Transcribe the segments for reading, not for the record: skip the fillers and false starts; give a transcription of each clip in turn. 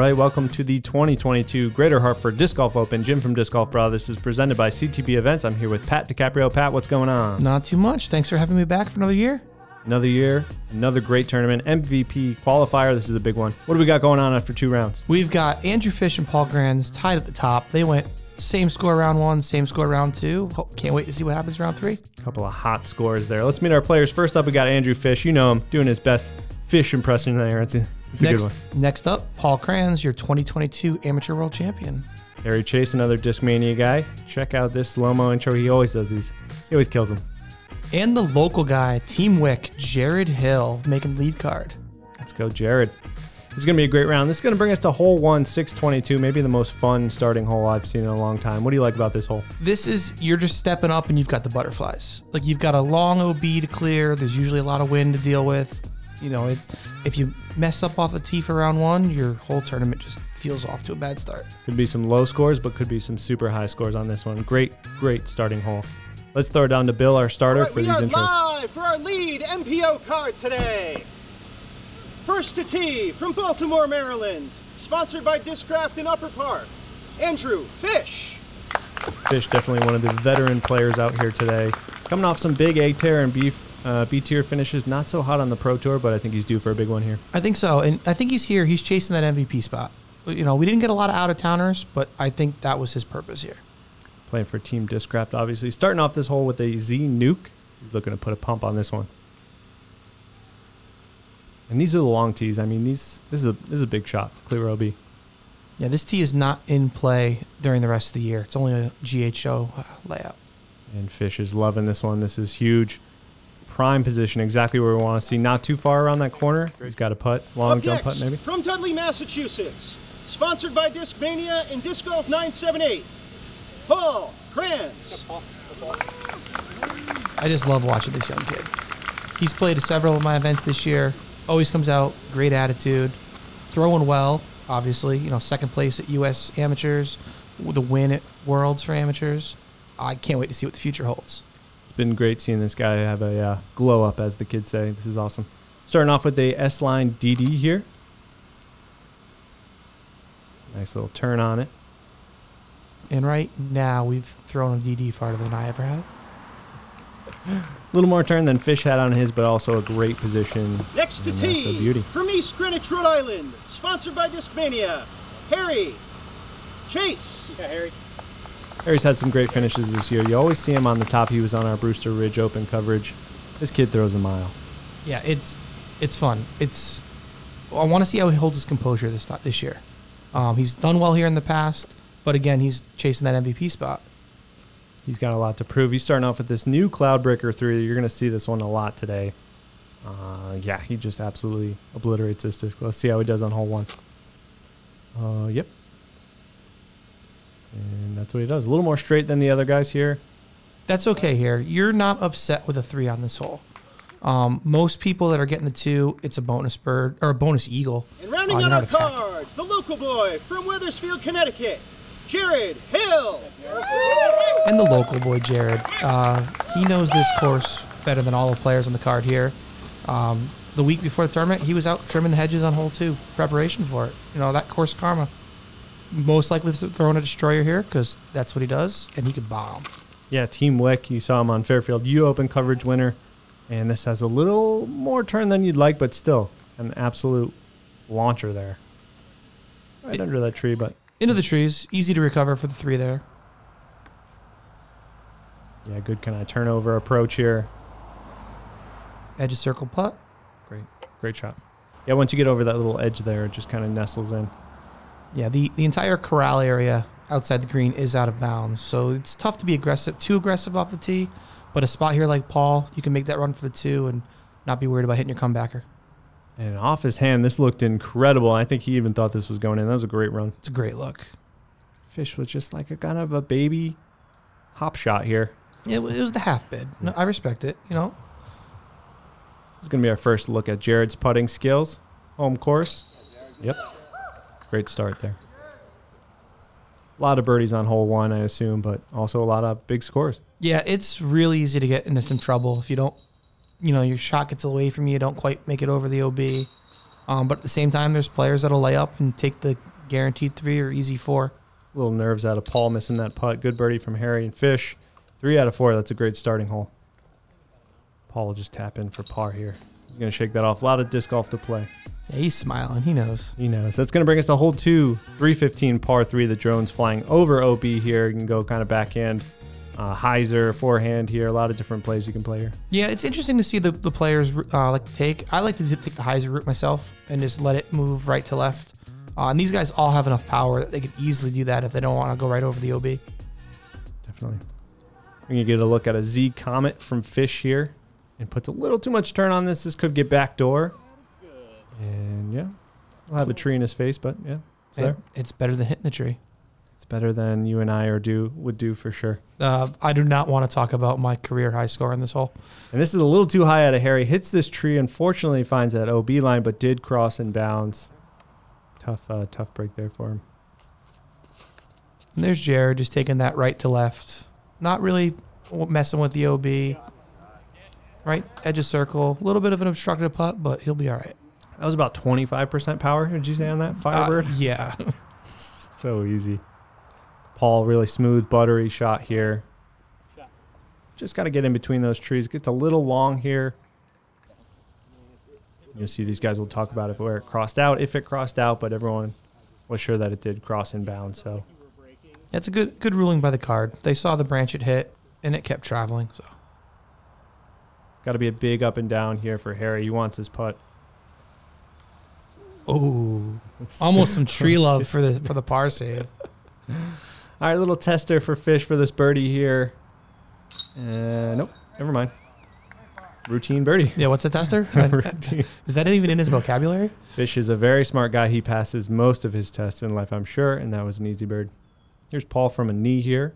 right, welcome to the 2022 Greater Hartford Disc Golf Open. Jim from Disc Golf Brah. This is presented by CTP Events. I'm here with Pat DiCaprio. Pat, what's going on? Not too much. Thanks for having me back for another year. Another year, another great tournament. MVP qualifier. This is a big one. What do we got going on after 2 rounds? We've got Andrew Fish and Paul Krans tied at the top. They went same score round 1, same score round 2. Can't wait to see what happens round 3. A couple of hot scores there. Let's meet our players. First up, we got Andrew Fish. You know him, doing his best fish impression there. It's a good one. Next up, Paul Krans, your 2022 Amateur World Champion. Harry Chace, another Discmania guy. Check out this slow-mo intro. He always does these. He always kills them. And the local guy, Team Wick, Jared Hill, making lead card. Let's go, Jared. This is going to be a great round. This is going to bring us to hole 1, 622, maybe the most fun starting hole I've seen in a long time. What do you like about this hole? This is, you're just stepping up and you've got the butterflies. Like, you've got a long OB to clear. There's usually a lot of wind to deal with. You know, if you mess up off a tee for round 1, your whole tournament just feels off to a bad start. Could be some low scores, but could be some super high scores on this one. Great starting hole. Let's throw it down to Bill, our starter, for these intros. We are live for our lead MPO card today. First to tee from Baltimore, Maryland, sponsored by Discraft in Upper Park, Andrew Fish. Fish, definitely one of the veteran players out here today. Coming off some big A-tier and B-tier finishes. Not so hot on the Pro Tour, but I think he's due for a big one here. I think so, and I think he's here. He's chasing that MVP spot. You know, we didn't get a lot of out-of-towners, but I think that was his purpose here. Playing for Team Discraft, obviously. Starting off this hole with a Z Nuke. He's looking to put a pump on this one. And these are the long tees. I mean, this is a big shot. Clear OB. Yeah, this tee is not in play during the rest of the year. It's only a GHDGO layout. And Fish is loving this one. This is huge. Prime position, exactly where we want to see. Not too far around that corner. He's got a putt. Long jump putt, maybe. From Dudley, Massachusetts, sponsored by Discmania and Disc Golf 978, Paul Krans. I just love watching this young kid. He's played several of my events this year. Always comes out, great attitude, throwing well, obviously. You know, second place at U.S. Amateurs, the win at Worlds for Amateurs. I can't wait to see what the future holds. It's been great seeing this guy have a glow up, as the kids say. This is awesome. Starting off with a S-line DD here. Nice little turn on it. And right now, we've thrown a DD farther than I ever have. A little more turn than Fish had on his, but also a great position. Next to tee, from East Greenwich, Rhode Island, sponsored by Discmania, Harry Chace. Yeah, Harry. Harry's had some great finishes this year. You always see him on the top. He was on our Brewster Ridge Open coverage. This kid throws a mile. Yeah, it's fun. I want to see how he holds his composure this year. He's done well here in the past, but again, he's chasing that MVP spot. He's got a lot to prove. He's starting off with this new Cloudbreaker 3. You're going to see this one a lot today. Yeah, he just absolutely obliterates this disc. Let's see how he does on hole 1. Yep. And that's what he does. A little more straight than the other guys here. That's okay here. You're not upset with a 3 on this hole. Most people that are getting the 2, it's a bonus bird or a bonus eagle. And rounding out our card, the local boy from Wethersfield, Connecticut, Jared Hill. And the local boy, Jared. He knows this course better than all the players on the card here. The week before the tournament, he was out trimming the hedges on hole 2, preparation for it. You know, that course karma. Most likely throwing a destroyer here because that's what he does, and he could bomb. Yeah, Team Wick, you saw him on Fairfield U Open coverage winner. And this has a little more turn than you'd like, but still an absolute launcher there. Right under that tree, but... Into the trees. Easy to recover for the 3 there. Yeah, good kind of turnover approach here. Edge of circle putt. Great shot. Yeah, once you get over that little edge there, it just kind of nestles in. Yeah, the entire corral area outside the green is out of bounds, so it's tough to be too aggressive off the tee. But a spot here like Paul, you can make that run for the 2 and not be worried about hitting your comebacker. And off his hand, this looked incredible. I think he even thought this was going in. That was a great run. It's a great look. Fish was just like a kind of a baby hop shot here. Yeah, it was the half bid. No, I respect it, you know. This is going to be our first look at Jared's putting skills. Home course. Yep. Great start there. A lot of birdies on hole 1, I assume, but also a lot of big scores. Yeah, it's really easy to get into some trouble if you don't, you know, your shot gets away from you, don't quite make it over the OB. But at the same time, there's players that'll lay up and take the guaranteed 3 or easy 4. Little nerves out of Paul missing that putt. Good birdie from Harry and Fish. 3 out of 4. That's a great starting hole. Paul will just tap in for par here. He's going to shake that off. A lot of disc golf to play. Yeah, he's smiling. He knows. He knows. That's going to bring us to hole 2, 315 par 3. The drone's flying over OB here. You can go kind of backhand, hyzer, forehand here. A lot of different plays you can play here. Yeah, it's interesting to see the players like to take. I like to take the hyzer route myself and just let it move right to left. And these guys all have enough power that they could easily do that if they don't want to go right over the OB. Definitely. We're going to get a look at a Z Comet from Fish here. And puts a little too much turn on this. This could get backdoor. And yeah, we'll have a tree in his face, but yeah, it's there. It's better than hitting the tree. It's better than you and I would do for sure. I do not want to talk about my career high score in this hole. And this is a little too high out of Harry. Hits this tree. Unfortunately, finds that OB line, but did cross in bounds. Tough break there for him. And there's Jared just taking that right to left. Not really messing with the OB. Right, edge of circle. A little bit of an obstructed putt, but he'll be all right. That was about 25% power, did you say on that Firebird? Yeah. So easy. Paul, really smooth, buttery shot here. Just got to get in between those trees. Gets a little long here. You'll see these guys will talk about it where it crossed out, if it crossed out, but everyone was sure that it did cross in bounds. So That's a good ruling by the card. They saw the branch it hit, and it kept traveling. So got to be a big up and down here for Harry. He wants his putt. Oh, almost some tree love for the par save. All right, little tester for Fish for this birdie here. Nope, never mind. Routine birdie. Yeah, what's a tester? Is that even in his vocabulary? Fish is a very smart guy. He passes most of his tests in life, I'm sure, and that was an easy bird. Here's Paul from a knee here.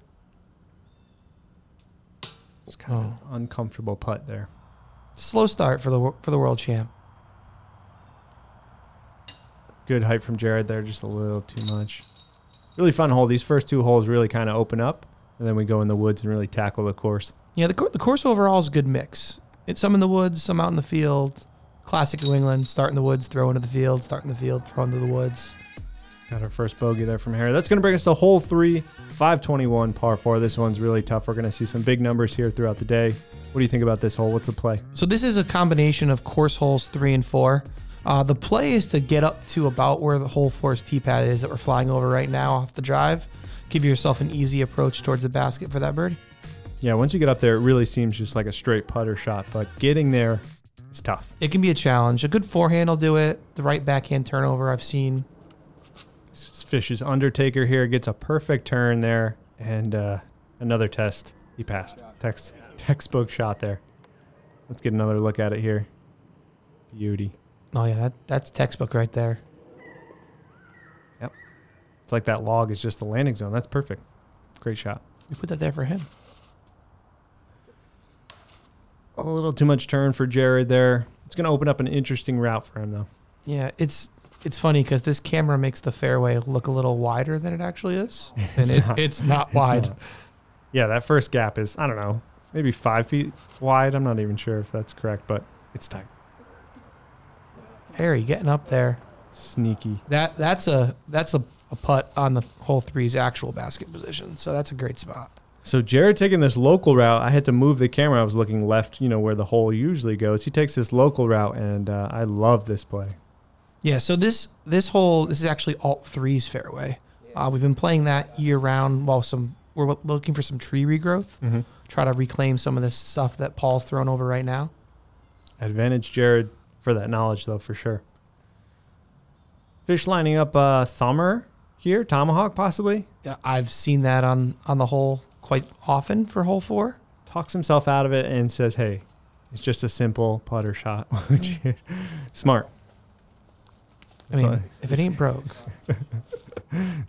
It's kind of an uncomfortable putt there. Slow start for the world champ. Good height from Jared there, just a little too much. Really fun hole. These first 2 holes really kind of open up, and then we go in the woods and really tackle the course. Yeah, the course overall is a good mix. It's some in the woods, some out in the field. Classic New England, start in the woods, throw into the field, start in the field, throw into the woods. Got our first bogey there from Harry. That's going to bring us to hole 3, 521 par 4. This one's really tough. We're going to see some big numbers here throughout the day. What do you think about this hole? What's the play? So this is a combination of course holes 3 and 4. The play is to get up to about where the hole 4's tee pad is that we're flying over right now off the drive. Give yourself an easy approach towards the basket for that birdie. Yeah, once you get up there, it really seems just like a straight putter shot, but getting there is tough. It can be a challenge. A good forehand will do it. The right backhand turnover I've seen. Fish's Undertaker here gets a perfect turn there, and another test. He passed. Textbook shot there. Let's get another look at it here. Beauty. Oh, yeah, that's textbook right there. Yep. It's like that log is just the landing zone. That's perfect. Great shot. We put that there for him. A little too much turn for Jared there. It's going to open up an interesting route for him, though. Yeah, it's funny because this camera makes the fairway look a little wider than it actually is. And it's not wide. Not. Yeah, that first gap is, I don't know, maybe 5 feet wide. I'm not even sure if that's correct, but it's tight. Harry getting up there. Sneaky. That's a putt on the hole 3's actual basket position. So that's a great spot. So Jared taking this local route, I had to move the camera. I was looking left, where the hole usually goes. He takes this local route, and I love this play. Yeah, so this hole, this is actually alt 3's fairway. We've been playing that year round while we're looking for some tree regrowth. Mm-hmm. Try to reclaim some of this stuff that Paul's thrown over right now. Advantage Jared for that knowledge, though, for sure. Fish lining up Thumber here, Tomahawk possibly. Yeah, I've seen that on the hole quite often for hole 4. Talks himself out of it and says, hey, it's just a simple putter shot. Smart. If it ain't broke.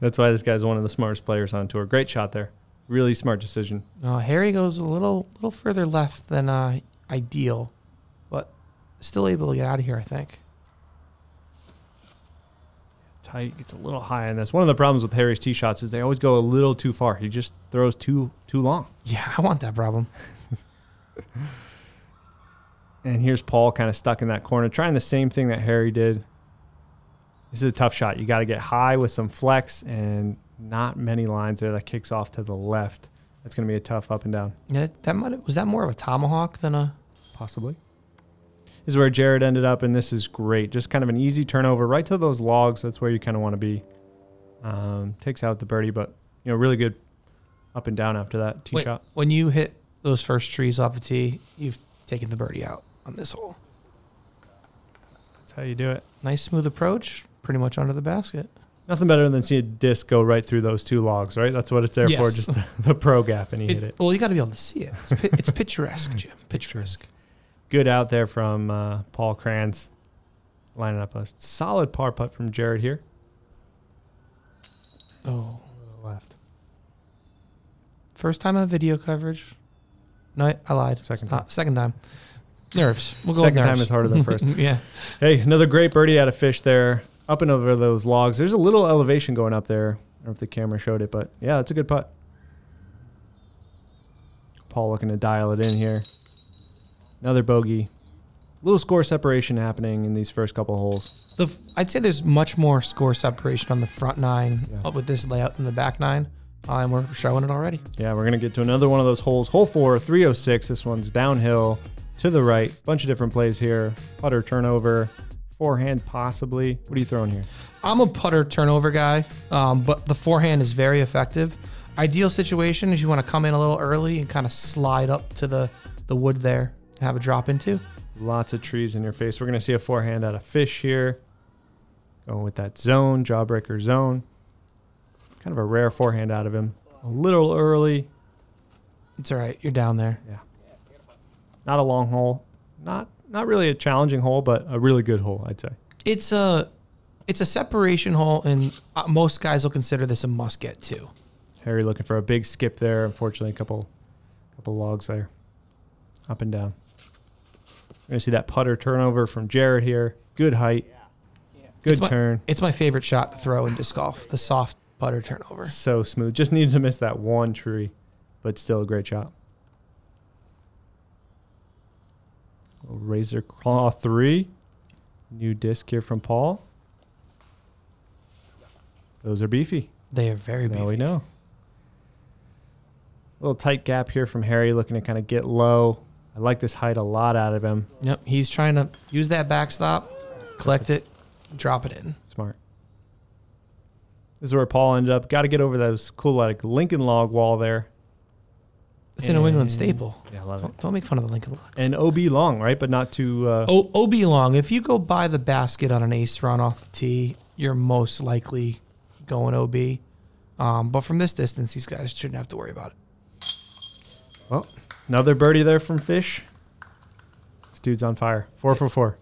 That's why this guy's one of the smartest players on tour. Great shot there. Really smart decision. Harry goes a little further left than ideal, but still able to get out of here, I think. Tight, gets a little high on this. One of the problems with Harry's tee shots is they always go a little too far. He just throws too long. Yeah, I want that problem. And here's Paul kind of stuck in that corner, trying the same thing that Harry did. This is a tough shot. You got to get high with some flex and not many lines there. That kicks off to the left. That's going to be a tough up and down. Yeah, was that more of a tomahawk than a... Possibly. This is where Jared ended up, and this is great. Just kind of an easy turnover right to those logs. That's where you kind of want to be. Takes out the birdie, but really good up and down after that tee shot. When you hit those first trees off the tee, you've taken the birdie out on this hole. That's how you do it. Nice smooth approach, pretty much under the basket. Nothing better than seeing a disc go right through those two logs, right? That's what it's there for, just the pro gap, and he hit it. Well, you got to be able to see it. It's picturesque, Jim. Picturesque. Good out there from Paul Krans, lining up a solid par putt from Jared here. Oh, left. First time on video coverage. No, I lied. Second time. Nerves. We'll go Second with nerves. time is harder than first. Yeah. Hey, another great birdie out of Fish there. Up and over those logs. There's a little elevation going up there. I don't know if the camera showed it, but yeah, it's a good putt. Paul looking to dial it in here. Another bogey. Little score separation happening in these first couple holes. I'd say there's much more score separation on the front nine with this layout than the back nine. And we're showing it already. Yeah, we're going to get to another one of those holes. Hole 4, 306. This one's downhill to the right. Bunch of different plays here. Putter turnover. Forehand possibly. What are you throwing here? I'm a putter turnover guy, but the forehand is very effective. Ideal situation is you want to come in a little early and kind of slide up to the wood there and have a drop into. Lots of trees in your face. We're going to see a forehand out of Fish here. Going with that zone, jawbreaker zone. Kind of a rare forehand out of him. A little early. It's all right. You're down there. Yeah. Not a long hole. Not really a challenging hole, but a really good hole, I'd say. It's a separation hole, and most guys will consider this a must get too. Harry looking for a big skip there. Unfortunately, a couple logs there. Up and down. We're going to see that putter turnover from Jared here. Good height. Good turn. It's my favorite shot to throw in disc golf, the soft putter turnover. So smooth. Just needed to miss that one tree, but still a great shot. Razor Claw 3. New disc here from Paul. Those are beefy. They are very beefy. Now we know. A little tight gap here from Harry, looking to kind of get low. I like this height a lot out of him. Yep, he's trying to use that backstop, collect it, drop it in. Smart. This is where Paul ended up. Got to get over those cool Lincoln log wall there. It's a New England staple. Yeah, I love it. Don't make fun of the Lincoln logs. And OB long, right? But not too... OB long. If you go by the basket on an ace run off the tee, you're most likely going OB. But from this distance, these guys shouldn't have to worry about it. Well, another birdie there from Fish. This dude's on fire. 4 for 4.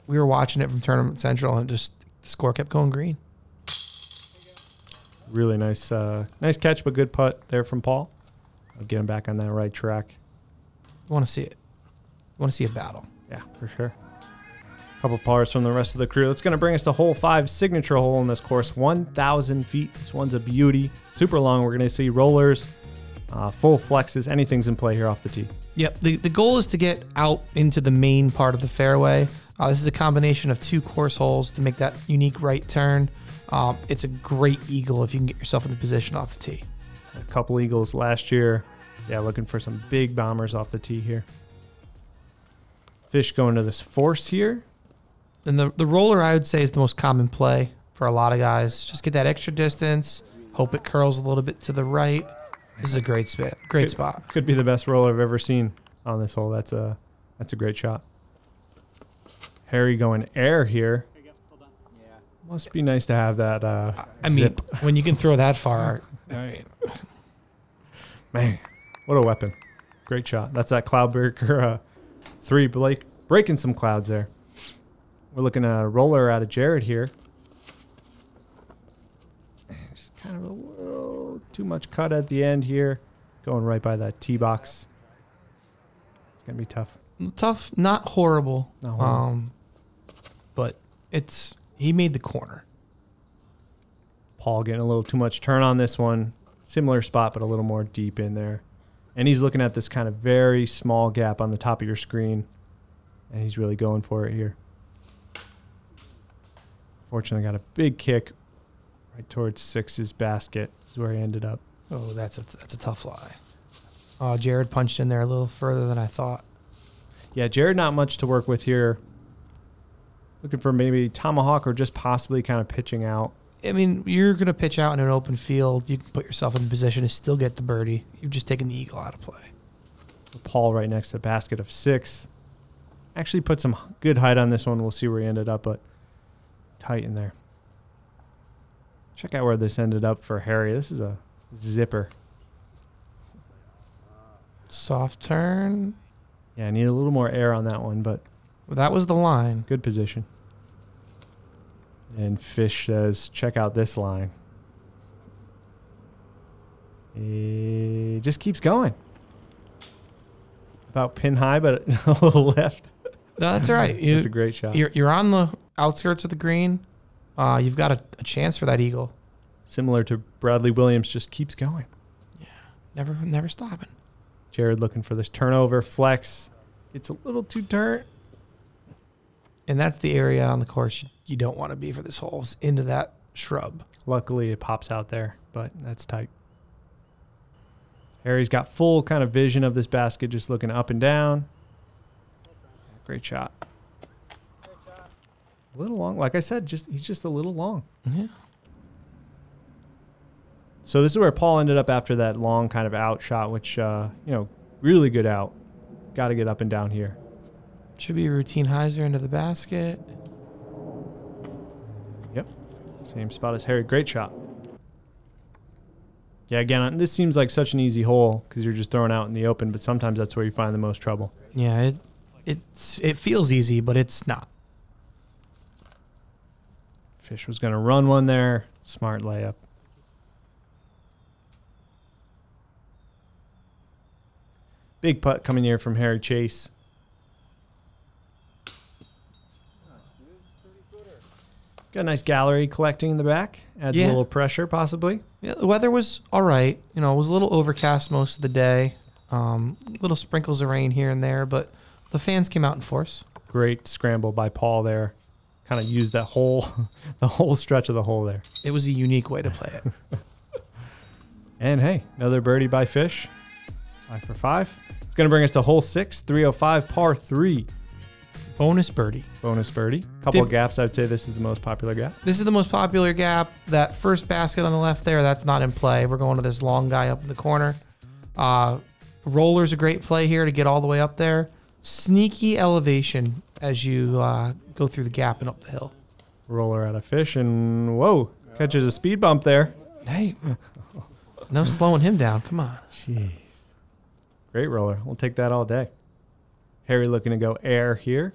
We were watching it from Tournament Central, and just the score kept going green. Really nice catch, but good putt there from Paul. I'll get him back on that right track. You want to see it. You want to see a battle. Yeah, for sure. Couple pars from the rest of the crew. That's going to bring us to hole 5, signature hole in this course. 1,000 feet. This one's a beauty. Super long. We're going to see rollers, full flexes. Anything's in play here off the tee. Yep. The goal is to get out into the main part of the fairway. This is a combination of 2 course holes to make that unique right turn. It's a great eagle if you can get yourself in the position off the tee. A couple eagles last year. Yeah, looking for some big bombers off the tee here. Fish going to this force here. And the roller, I would say, is the most common play for a lot of guys. Just get that extra distance. Hope it curls a little bit to the right. This is a great spot. Great spot. Could be the best roller I've ever seen on this hole. That's a great shot. Harry going air here. Must be nice to have that I mean, when you can throw that far. Man, what a weapon. Great shot. That's that Cloudbreaker 3. Blake breaking some clouds there. We're looking at a roller out of Jared here. Just kind of a little too much cut at the end here. Going right by that tee box. It's going to be tough. Tough, not horrible. Not horrible. But he made the corner. Paul getting a little too much turn on this one. Similar spot, but a little more deep in there. And he's looking at this kind of very small gap on the top of your screen. And he's really going for it here. Fortunately, got a big kick right towards 6's basket. Is where he ended up. Oh, that's a tough lie. Oh, Jared punched in there a little further than I thought. Yeah, Jared not much to work with here. Looking for maybe tomahawk or just possibly kind of pitching out. I mean, you're going to pitch out in an open field. You can put yourself in a position to still get the birdie. You've just taken the eagle out of play. Paul right next to the basket of 6. Actually put some good height on this one. We'll see where he ended up, but tight in there. Check out where this ended up for Harry. This is a zipper. Soft turn. Yeah, I need a little more air on that one, but Well, that was the line. good position. And Fish says, check out this line. It just keeps going. About pin high, but a little left. No, that's all right. It's a great shot. You're on the outskirts of the green. You've got a chance for that eagle. Similar to Bradley Williams, just keeps going. Yeah, never stopping. Jared looking for this turnover flex. It's a little too turnt. And that's the area on the course you don't want to be for this hole, is into that shrub. Luckily, it pops out there, but that's tight. Harry's got full kind of vision of this basket, just looking up and down. Great shot. A little long. Like I said, he's just a little long. Yeah. So this is where Paul ended up after that long kind of out shot, which, really good out. Got to get up and down here. Should be a routine hyzer into the basket. Yep. Same spot as Harry. Great shot. Yeah, again, this seems like such an easy hole because you're just throwing out in the open, but sometimes that's where you find the most trouble. Yeah, it feels easy, but it's not. Fish was going to run one there. Smart layup. Big putt coming here from Harry Chace. Got a nice gallery collecting in the back. Adds a little pressure, possibly. Yeah, the weather was all right. It was a little overcast most of the day. Little sprinkles of rain here and there, but the fans came out in force. Great scramble by Paul there. Kind of used that whole, the whole stretch of the hole there. It was a unique way to play it. And hey, another birdie by Fish. 5 for 5. It's going to bring us to hole 6, 305, par 3. Bonus birdie. Bonus birdie. Couple of gaps. I'd say this is the most popular gap. This is the most popular gap. That first basket on the left there, that's not in play. We're going to this long guy up in the corner. Roller's a great play here to get all the way up there. Sneaky elevation as you go through the gap and up the hill. Roller out of Fish, and whoa, catches a speed bump there. Hey, no slowing him down. Come on. Jeez. Great roller. We'll take that all day. Harry looking to go air here.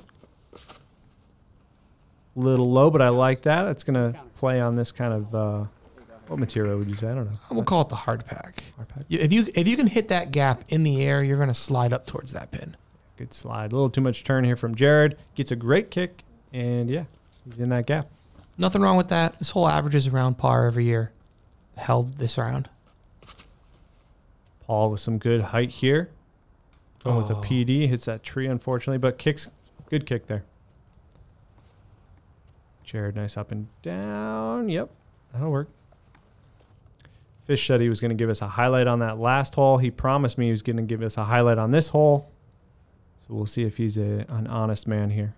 Little low, but I like that. It's going to play on this kind of, what material would you say? I don't know. We'll call it the hard pack. Hard pack. If you can hit that gap in the air, you're going to slide up towards that pin. Good slide. A little too much turn here from Jared. Gets a great kick, and yeah, he's in that gap. Nothing wrong with that. This whole averages around par every year. Held this round. Paul with some good height here. Going with a PD. Hits that tree, unfortunately, but kicks. Good kick there. Jared, nice up and down. Yep, that'll work. Fish said he was going to give us a highlight on that last hole. He promised me he was going to give us a highlight on this hole. So we'll see if he's an honest man here.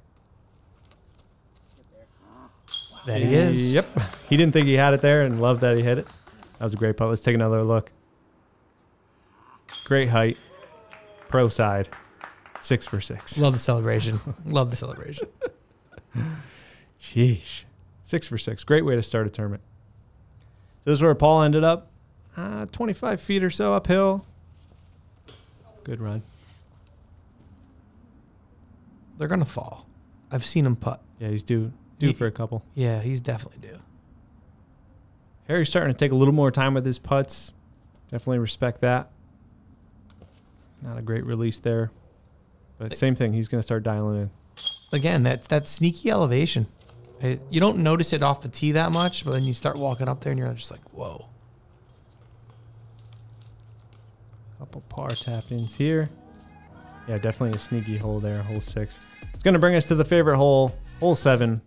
That he is. Yep. He didn't think he had it there and loved that he hit it. That was a great putt. Let's take another look. Great height. Pro side. 6 for 6. Love the celebration. Love the celebration. Sheesh. 6 for 6. Great way to start a tournament. So this is where Paul ended up. 25 feet or so uphill. Good run. They're going to fall. I've seen him putt. Yeah, he's due for a couple. Yeah, he's definitely due. Harry's starting to take a little more time with his putts. Definitely respect that. Not a great release there. But same thing. He's going to start dialing in. Again, that sneaky elevation. You don't notice it off the tee that much, but when you start walking up there and you're just like, whoa. Couple par tap-ins here. Yeah, definitely a sneaky hole there, hole 6. It's going to bring us to the favorite hole, hole 7,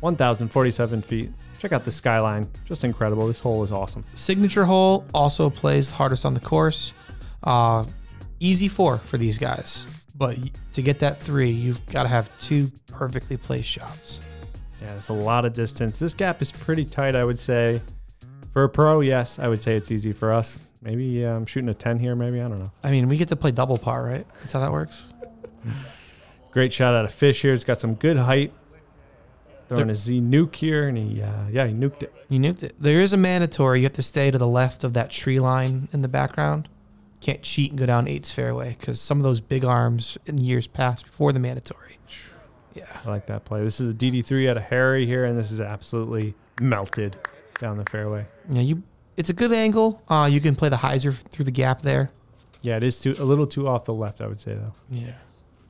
1,047 feet. Check out the skyline. Just incredible. This hole is awesome. Signature hole also plays the hardest on the course. Easy 4 for these guys. But to get that 3, you've got to have 2 perfectly placed shots. Yeah, it's a lot of distance. This gap is pretty tight, I would say. For a pro, yes, I would say it's easy. For us, maybe I'm shooting a 10 here, maybe. I don't know. I mean, we get to play double par, right? That's how that works. Great shot out of Fish here. It's got some good height. Throwing a Z nuke here, and he nuked it. You nuked it. There is a mandatory. You have to stay to the left of that tree line in the background. Can't cheat and go down 8's fairway because some of those big arms in years past before the mandatory. Yeah. I like that play. This is a DD3 out of Harry here, and this is absolutely melted down the fairway. Yeah, it's a good angle. You can play the hyzer through the gap there. Yeah, it is a little too off the left, I would say, though. Yeah.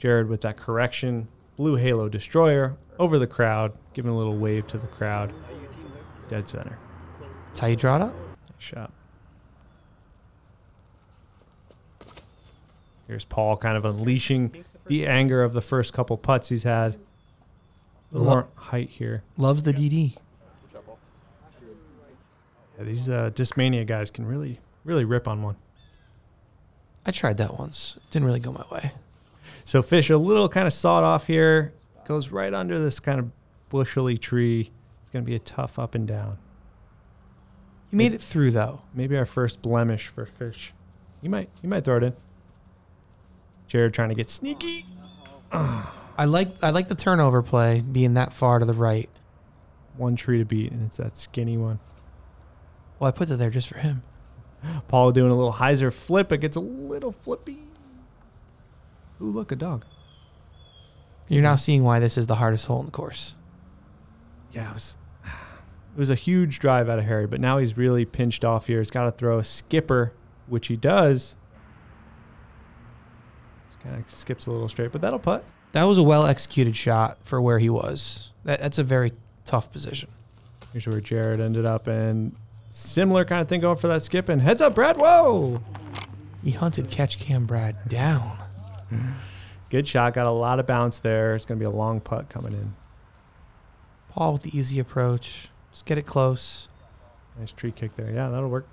Jared with that correction. Blue Halo Destroyer over the crowd, giving a little wave to the crowd. Dead center. That's how you draw it up. Nice shot. Here's Paul kind of unleashing the anger of the first couple putts he's had. A little more height here. Loves the DD. Yeah, these Discmania guys can really, really rip on one. I tried that once. Didn't really go my way. So Fish a little kind of sawed off here. Goes right under this kind of bushily tree. It's going to be a tough up and down. You made it through, though. Maybe our first blemish for Fish. He might throw it in. Jared trying to get sneaky. I like the turnover play being that far to the right. One tree to beat, and it's that skinny one. Well, I put it there just for him. Paul doing a little hyzer flip. It gets a little flippy. Ooh, look, a dog. You're now seeing why this is the hardest hole in the course. Yeah, it was a huge drive out of Harry, but now he's really pinched off here. He's got to throw a skipper, which he does. Kind of skips a little straight, but that'll putt. That was a well-executed shot for where he was. That's a very tough position. Here's where Jared ended up, and similar kind of thing going for that skip, and heads up, Brad. Whoa! He hunted catch cam Brad down. Good shot. Got a lot of bounce there. It's going to be a long putt coming in. Paul with the easy approach. Just get it close. Nice tree kick there. Yeah, that'll work.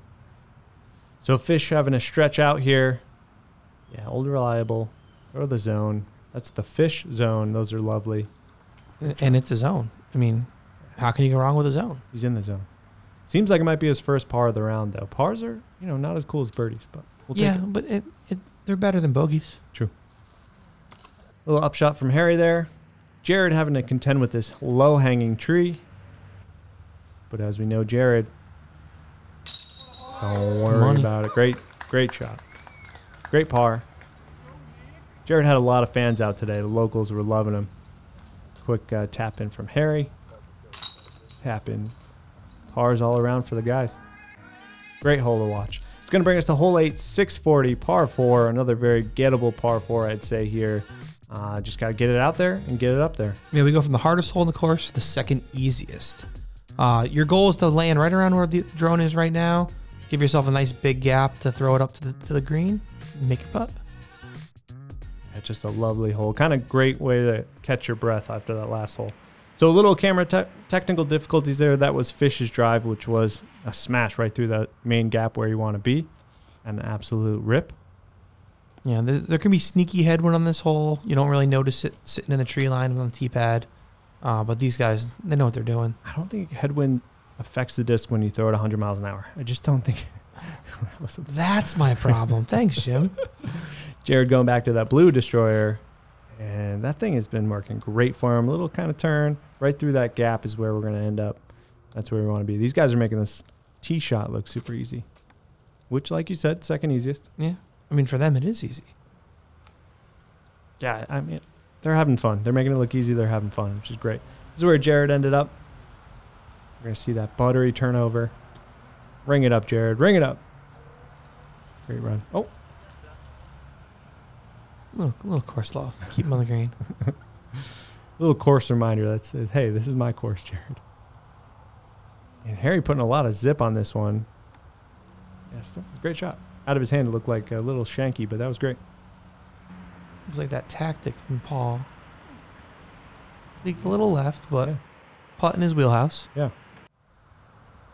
So Fish having a stretch out here. Yeah, old reliable. Throw the zone. That's the Fish zone. Those are lovely. And it's a zone. I mean, how can you go wrong with a zone? He's in the zone. Seems like it might be his first par of the round, though. Pars are, not as cool as birdies, but we'll take it. But they're better than bogeys. True. A little upshot from Harry there. Jared having to contend with this low-hanging tree. But as we know, Jared, don't worry about it. Great shot. Great par. Jared had a lot of fans out today. The locals were loving him. Quick tap in from Harry. Tap in. Pars all around for the guys. Great hole to watch. It's going to bring us to hole 8, 640, par 4. Another very gettable par 4, I'd say here. Just got to get it out there and get it up there. Yeah, we go from the hardest hole in the course to the second easiest. Your goal is to land right around where the drone is right now. Give yourself a nice big gap to throw it up to the green. And make your putt. Yeah, just a lovely hole. Kind of great way to catch your breath after that last hole. So a little camera technical difficulties there. That was Fish's drive, which was a smash right through that main gap where you want to be. An absolute rip. Yeah, there can be sneaky headwind on this hole. You don't really notice it sitting in the tree line on the tee pad. But these guys, they know what they're doing. I don't think headwind affects the disc when you throw it 100 miles an hour. I just don't think. That's my problem. Thanks, Jim. Jared going back to that blue destroyer. And that thing has been working great for him. A little kind of turn. Right through that gap is where we're going to end up. That's where we want to be. These guys are making this tee shot look super easy. Which, like you said, second easiest. Yeah. I mean, for them, it is easy. Yeah, I mean, they're having fun. They're making it look easy. They're having fun, which is great. This is where Jared ended up. We're going to see that buttery turnover. Ring it up, Jared. Ring it up. Great run. Oh. Little course law. Keep him on the green. Little course reminder that says, hey, this is my course, Jared. And Harry putting a lot of zip on this one. Yes, great shot. Out of his hand, it looked like a little shanky, but that was great. It was like that tactic from Paul. Leaked a little left, but putt in his wheelhouse. Yeah.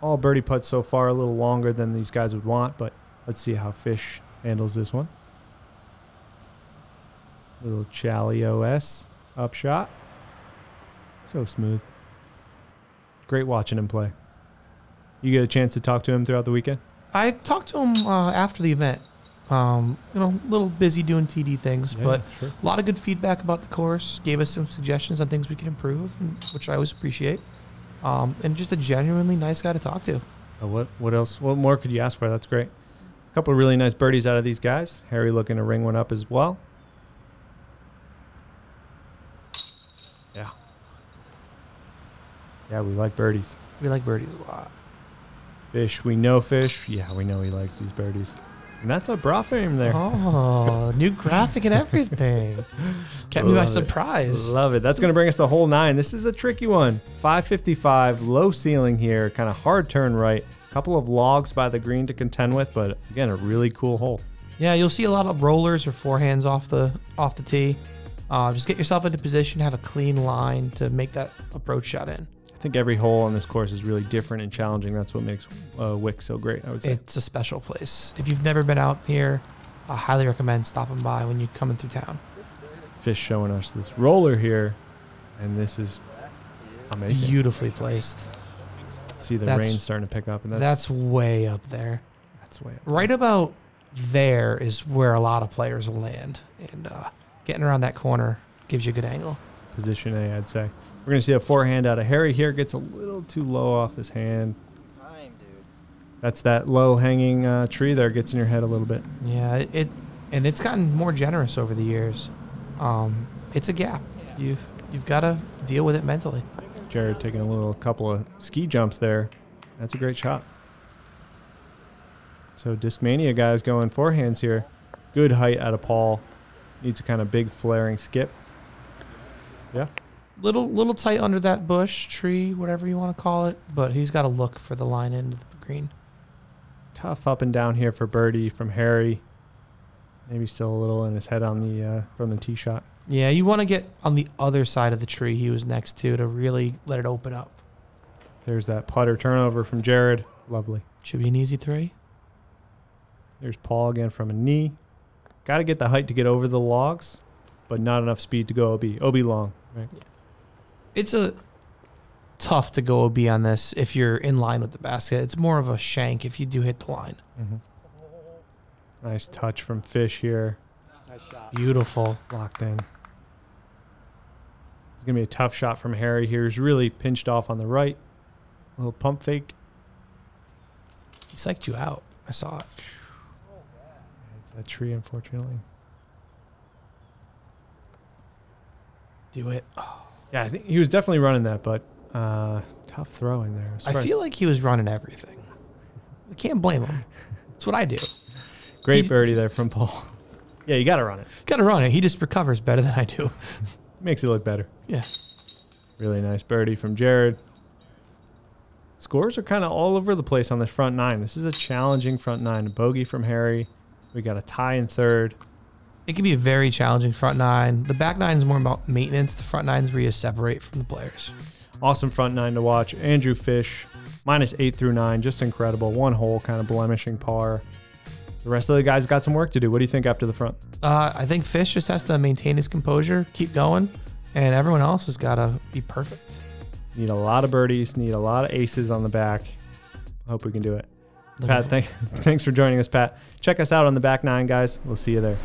All birdie putts so far, a little longer than these guys would want, but let's see how Fish handles this one. Little Chally OS upshot. So smooth. Great watching him play. You get a chance to talk to him throughout the weekend? I talked to him after the event. You know, a little busy doing TD things, but sure. a lot of good feedback about the course. Gave us some suggestions on things we can improve, which I always appreciate. And just a genuinely nice guy to talk to. What else? What more could you ask for? That's great. A couple of really nice birdies out of these guys. Harry looking to ring one up as well. Yeah. Yeah, we like birdies. We like birdies a lot. Fish, we know Fish. Yeah, we know he likes these birdies. And that's a Brah frame there. Oh, new graphic and everything. Kept me by surprise. Love it. That's going to bring us to hole 9. This is a tricky one. 555, low ceiling here, kind of hard turn right. A couple of logs by the green to contend with, but again, a really cool hole. Yeah, you'll see a lot of rollers or forehands off the tee. Just get yourself into position, have a clean line to make that approach shot in. I think every hole on this course is really different and challenging. That's what makes Wick so great, I would say. It's a special place. If you've never been out here, I highly recommend stopping by when you're coming through town. Fish showing us this roller here, and this is amazing. Beautifully placed. See the rain starting to pick up, and that's way up there. That's way up right about there is where a lot of players will land, and getting around that corner gives you a good angle. Position A, I'd say. We're going to see a forehand out of Harry here. Gets a little too low off his hand. That's that low hanging tree there. Gets in your head a little bit. Yeah, it's gotten more generous over the years. It's a gap. You've got to deal with it mentally. Jared taking a couple of ski jumps there. That's a great shot. So Discmania guys going forehands here. Good height out of Paul. Needs a kind of big flaring skip. Yeah. Little tight under that bush, tree, whatever you want to call it, but he's got to look for the line end of the green. Tough up and down here for birdie from Harry. Maybe still a little in his head on the from the tee shot. Yeah, you want to get on the other side of the tree he was next to really let it open up. There's that putter turnover from Jared. Lovely. Should be an easy 3. There's Paul again from a knee. Got to get the height to get over the logs, but not enough speed to go OB. OB long, right? Yeah. It's tough to go OB on this if you're in line with the basket. It's more of a shank if you do hit the line. Mm-hmm. Nice touch from Fish here. Nice shot. Beautiful. Locked in. It's going to be a tough shot from Harry here. He's really pinched off on the right. A little pump fake. He psyched you out. I saw it. It's that tree, unfortunately. Do it. Oh. Yeah, I think he was definitely running that, but tough throw in there. I feel like he was running everything. I can't blame him. That's what I do. Great birdie there from Paul. Yeah, you got to run it. Got to run it. He just recovers better than I do. Makes it look better. Yeah. Really nice birdie from Jared. Scores are kind of all over the place on this front 9. This is a challenging front 9. A bogey from Harry. We got a tie in third. It can be a very challenging front 9. The back 9 is more about maintenance. The front 9 is where you separate from the players. Awesome front 9 to watch. Andrew Fish, -8 through 9. Just incredible. One hole, kind of blemishing par. The rest of the guys got some work to do. What do you think after the front? I think Fish just has to maintain his composure, keep going, and everyone else has got to be perfect. Need a lot of birdies. Need a lot of aces on the back. Hope we can do it. Pat, thanks for joining us, Pat. Check us out on the back 9, guys. We'll see you there.